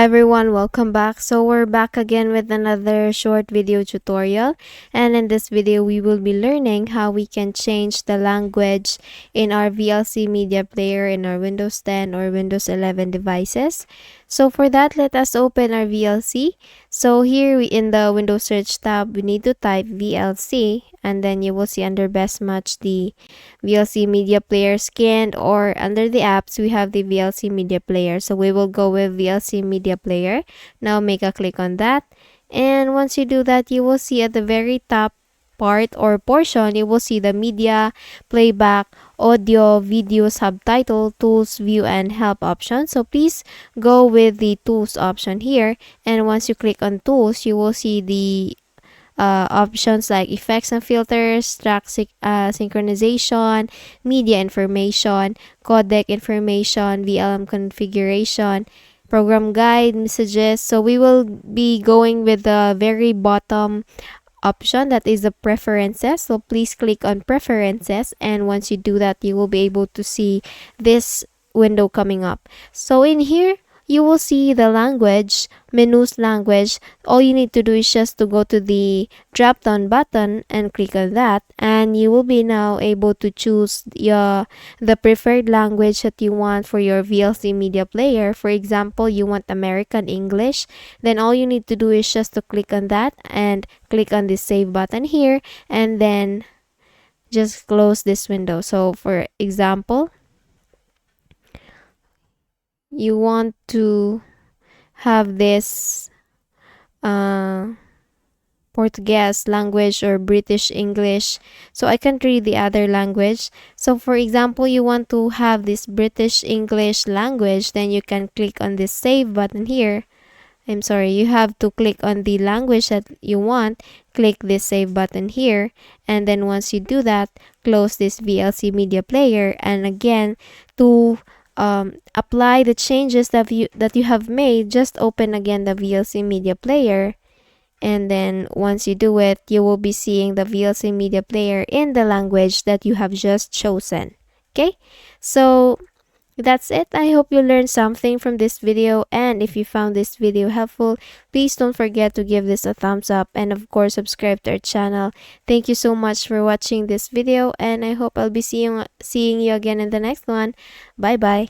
Hi everyone, welcome back. So we're back again with another short video tutorial, and in this video we will be learning how we can change the language in our VLC Media Player in our Windows 10 or Windows 11 devices. So for that, let us open our VLC. So here in the Windows search tab, we need to type VLC, and then you will see under Best Match the VLC Media Player scanned, or under the apps we have the VLC Media Player. So we will go with VLC Media Player. Now make a click on that, and once you do that, you will see at the very top part or portion, you will see the media, playback, audio, video, subtitle, tools, view, and help option. So please go with the tools option here, and once you click on tools, you will see the options like effects and filters, track synchronization, media information, codec information, VLM configuration, program guide, messages. So we will be going with the very bottom option, that is the preferences. So please click on preferences, and once you do that, you will be able to see this window coming up. So in here, you will see the language, menus language. All you need to do is just to go to the drop down button and click on that, and you will be now able to choose the preferred language that you want for your VLC Media Player. For example, you want American English, then all you need to do is just to click on that and click on the save button here, and then just close this window. So for example, you want to have this Portuguese language or British English, so I can't read the other language. So for example, you want to have this British English language, then you can click on this save button here. You have to click on the language that you want, click this save button here, and then once you do that, close this VLC Media Player, and again, to apply the changes that you have made, just open again the VLC Media Player, and then once you do it, you will be seeing the VLC Media Player in the language that you have just chosen. Okay, so that's it. I hope you learned something from this video, and if you found this video helpful, please don't forget to give this a thumbs up, and of course subscribe to our channel. Thank you so much for watching this video, and I hope I'll be seeing you again in the next one. Bye bye.